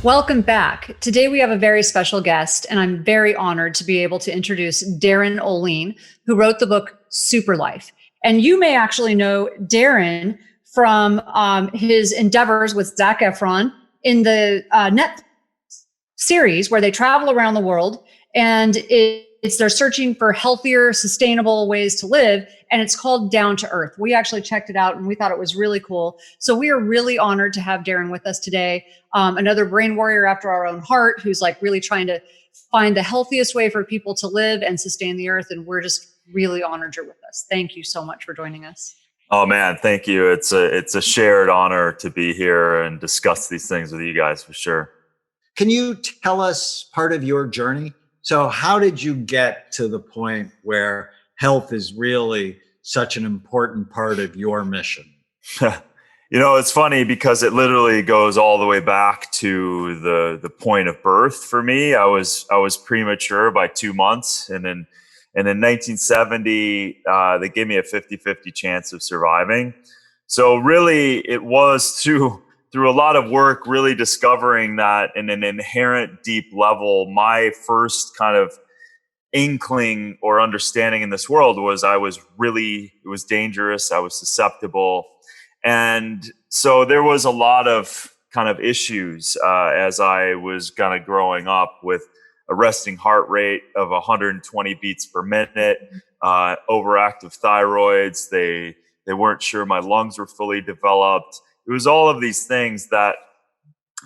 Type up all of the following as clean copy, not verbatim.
Welcome back. Today we have a very special guest, and I'm very honored to be able to introduce Darin Olien, who wrote the book Super Life. And you may actually know Darren from his endeavors with Zac Efron in the Netflix series where they travel around the world, and they're searching for healthier, sustainable ways to live, and it's called Down to Earth. We actually checked it out, and we thought it was really cool. So we are really honored to have Darren with us today, another brain warrior after our own heart, who's like really trying to find the healthiest way for people to live and sustain the earth. And we're just really honored you're with us. Thank you so much for joining us. Oh man, thank you. It's a shared honor to be here and discuss these things with you guys for sure. Can you tell us part of your journey? So how did you get to the point where health is really such an important part of your mission? It's funny because it literally goes all the way back to the point of birth for me. I was premature by 2 months, and in 1970, they gave me a 50-50 chance of surviving. So really, it was through a lot of work, really discovering that in an inherent deep level, my first kind of inkling or understanding in this world was it was dangerous. I was susceptible. And so there was a lot of kind of issues as I was kind of growing up with a resting heart rate of 120 beats per minute, overactive thyroids. They weren't sure my lungs were fully developed. It was all of these things that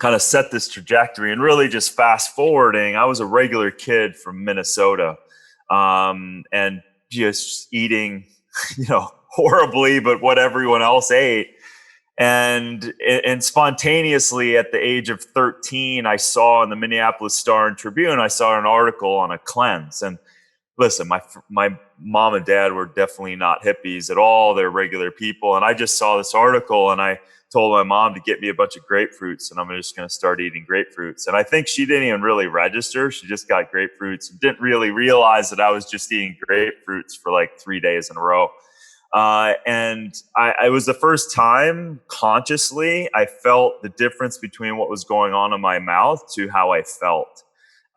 kind of set this trajectory. And really just fast forwarding, I was a regular kid from Minnesota, and just eating, horribly, but what everyone else ate. And spontaneously at the age of 13, I saw in the Minneapolis Star and Tribune, I saw an article on a cleanse. And listen, my mom and dad were definitely not hippies at all. They're regular people. And I just saw this article, and I told my mom to get me a bunch of grapefruits, and I'm just going to start eating grapefruits. And I think she didn't even really register. She just got grapefruits and didn't really realize that I was just eating grapefruits for like 3 days in a row. And I was the first time consciously I felt the difference between what was going on in my mouth to how I felt.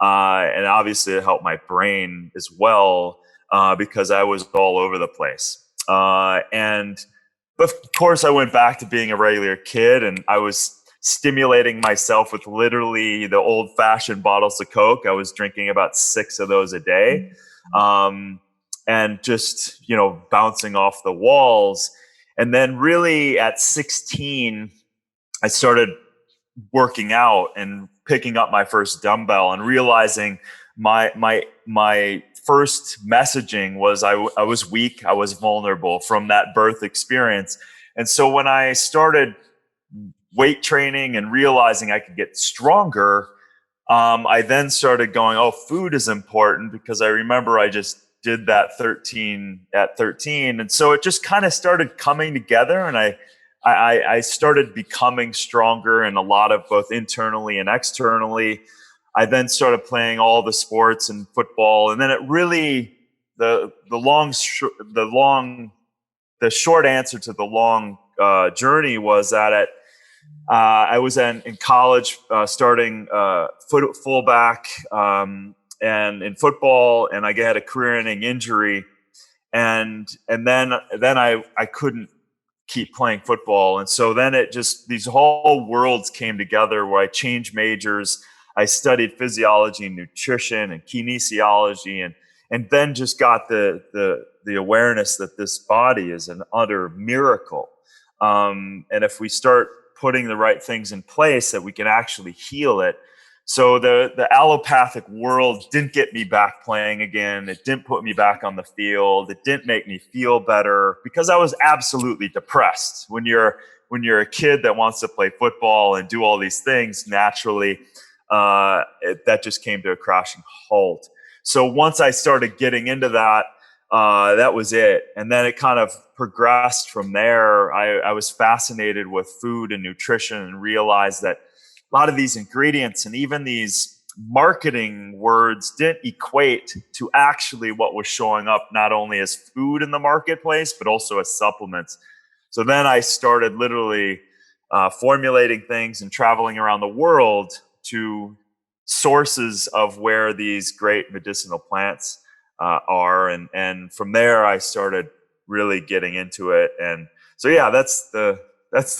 And obviously it helped my brain as well, because I was all over the place. But of course I went back to being a regular kid, and I was stimulating myself with literally the old fashioned bottles of Coke. I was drinking about 6 of those a day. And just, bouncing off the walls. And then really at 16, I started working out and picking up my first dumbbell and realizing my first messaging was I was weak, I was vulnerable from that birth experience. And so when I started weight training and realizing I could get stronger, I then started going, oh, food is important, because I remember I just did that at 13. And so it just kind of started coming together, and I started becoming stronger in a lot of both internally and externally. I then started playing all the sports and football. And then it really, the short answer to the long journey was that I was in college, starting fullback, and in football, and I had a career-ending injury, and then I couldn't keep playing football, and so then these whole worlds came together where I changed majors. I studied physiology and nutrition and kinesiology, and then just got the awareness that this body is an utter miracle, and if we start putting the right things in place, that we can actually heal it. So the allopathic world didn't get me back playing again. It didn't put me back on the field. It didn't make me feel better, because I was absolutely depressed. When you're a kid that wants to play football and do all these things, naturally, that just came to a crashing halt. So once I started getting into that, that was it. And then it kind of progressed from there. I was fascinated with food and nutrition, and realized that a lot of these ingredients and even these marketing words didn't equate to actually what was showing up, not only as food in the marketplace, but also as supplements. So then I started literally formulating things and traveling around the world to sources of where these great medicinal plants are. And from there, I started really getting into it. And so, yeah, that's the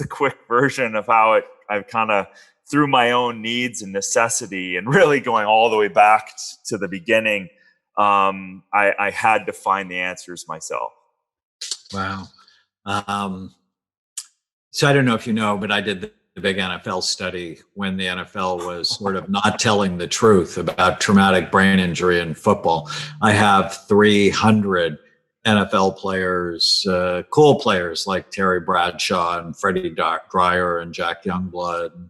quick version of how I kind of, through my own needs and necessity and really going all the way back to the beginning, I had to find the answers myself. Wow. So I don't know if you know, but I did the big NFL study when the NFL was sort of not telling the truth about traumatic brain injury in football. I have 300 NFL players, cool players like Terry Bradshaw and Freddie Dyer and Jack Youngblood.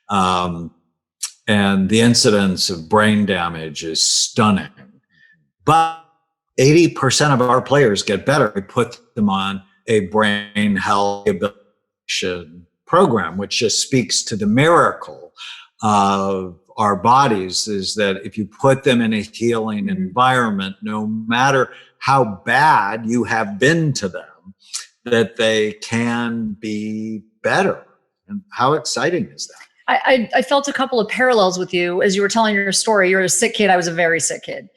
And the incidence of brain damage is stunning. But 80% of our players get better. We put them on a brain health rehabilitation program, which just speaks to the miracle of our bodies, is that if you put them in a healing environment, no matter how bad you have been to them, that they can be better. And how exciting is that? I felt a couple of parallels with you as you were telling your story. You're a sick kid. I was a very sick kid.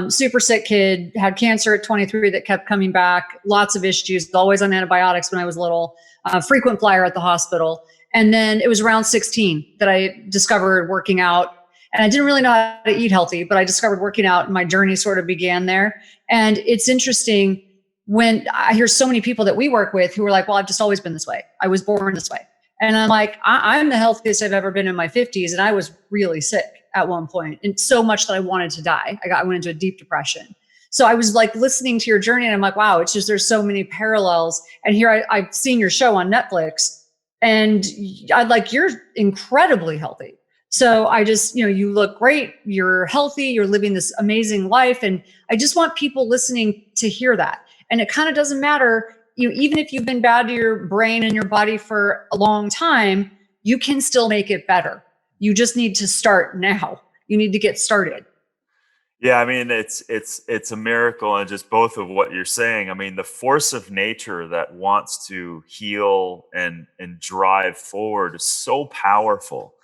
Super sick kid, had cancer at 23 that kept coming back, lots of issues, always on antibiotics when I was little, frequent flyer at the hospital. And then it was around 16 that I discovered working out. And I didn't really know how to eat healthy, but I discovered working out and my journey sort of began there. And it's interesting when I hear so many people that we work with who are like, well, I've just always been this way. I was born this way. And I'm like, I'm the healthiest I've ever been in my 50s. And I was really sick at one point, and so much that I wanted to die. I went into a deep depression. So I was like listening to your journey and I'm like, wow, it's just, there's so many parallels. And here I've seen your show on Netflix and you're incredibly healthy. So I just, you look great, you're healthy, you're living this amazing life. And I just want people listening to hear that. And it kind of doesn't matter, even if you've been bad to your brain and your body for a long time, you can still make it better. You just need to start now. You need to get started. Yeah, I mean, it's a miracle, and just both of what you're saying. I mean, the force of nature that wants to heal and drive forward is so powerful.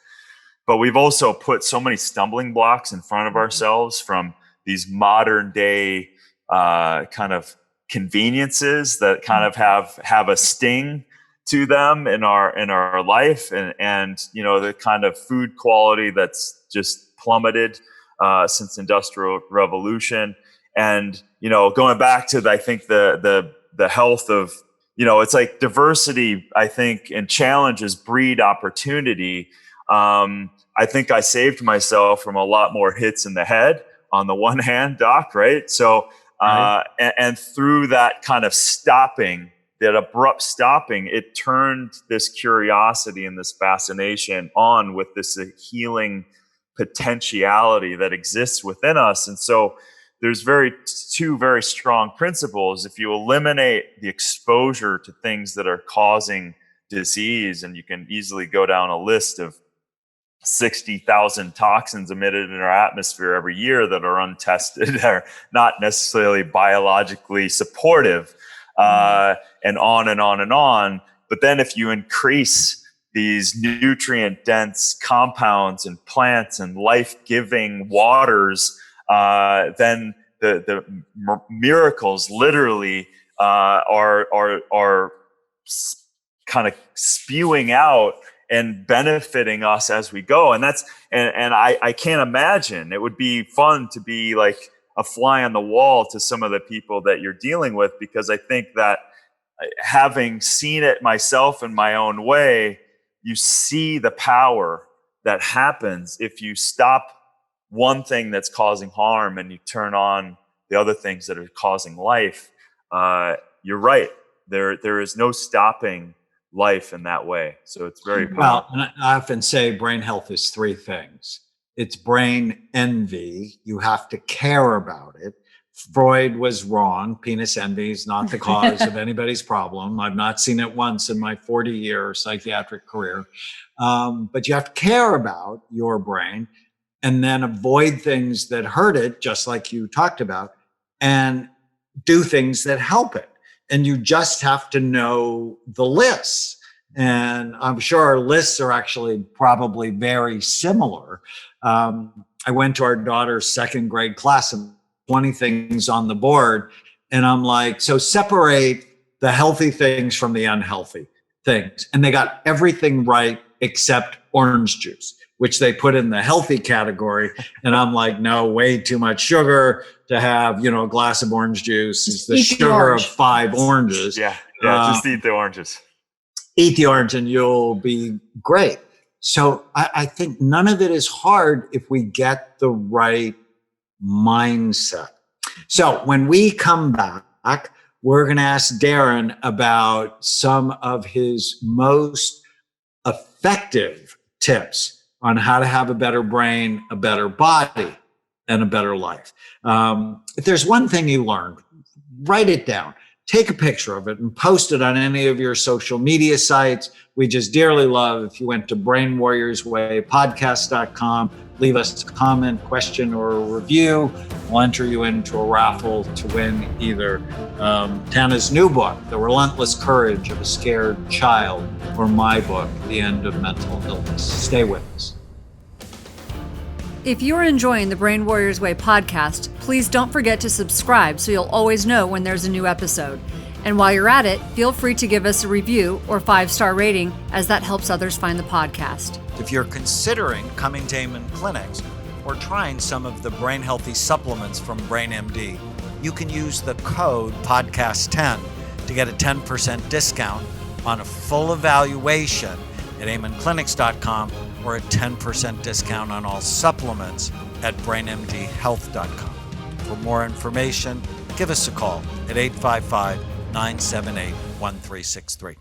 But we've also put so many stumbling blocks in front of ourselves from these modern day kind of conveniences that kind of have a sting to them in our life, and the kind of food quality that's just plummeted since Industrial Revolution. And going back to I think the health of it's like diversity, I think, and challenges breed opportunity. I think I saved myself from a lot more hits in the head on the one hand, Doc, right? So and through that kind of stopping, that abrupt stopping, it turned this curiosity and this fascination on with this healing potentiality that exists within us. And so there's two very strong principles. If you eliminate the exposure to things that are causing disease, and you can easily go down a list of 60,000 toxins emitted in our atmosphere every year that are untested, are not necessarily biologically supportive, and on and on and on. But then if you increase these nutrient-dense compounds and plants and life-giving waters, then the miracles literally are kind of spewing out and benefiting us as we go. And I can't imagine. It would be fun to be like a fly on the wall to some of the people that you're dealing with, because I think that having seen it myself in my own way, you see the power that happens if you stop one thing that's causing harm and you turn on the other things that are causing life. You're right. There is no stopping life in that way. So it's very powerful. Well, and I often say brain health is three things. It's brain envy. You have to care about it. Freud was wrong. Penis envy is not the cause of anybody's problem. I've not seen it once in my 40-year psychiatric career. But you have to care about your brain and then avoid things that hurt it, just like you talked about, and do things that help it. And you just have to know the lists. And I'm sure our lists are actually probably very similar. I went to our daughter's second grade class and 20 things on the board. And I'm like, so separate the healthy things from the unhealthy things. And they got everything right except orange juice, which they put in the healthy category. And I'm like, no, way too much sugar to have, a glass of orange juice is the sugar of 5 oranges. Yeah, just eat the oranges. Eat the orange and you'll be great. So I think none of it is hard if we get the right mindset. So when we come back, we're going to ask Darren about some of his most effective tips on how to have a better brain, a better body, and a better life. If there's one thing you learned, write it down. Take a picture of it and post it on any of your social media sites. We just dearly love if you went to brainwarriorswaypodcast.com, leave us a comment, question, or a review. We'll enter you into a raffle to win either Tana's new book, The Relentless Courage of a Scared Child, or my book, The End of Mental Illness. Stay with us. If you're enjoying the Brain Warriors Way podcast, please don't forget to subscribe so you'll always know when there's a new episode. And while you're at it, feel free to give us a review or 5-star rating, as that helps others find the podcast. If you're considering coming to Amen Clinics or trying some of the brain healthy supplements from BrainMD, you can use the code podcast10 to get a 10% discount on a full evaluation at amenclinics.com or a 10% discount on all supplements at brainmdhealth.com. For more information, give us a call at 855-978-1363.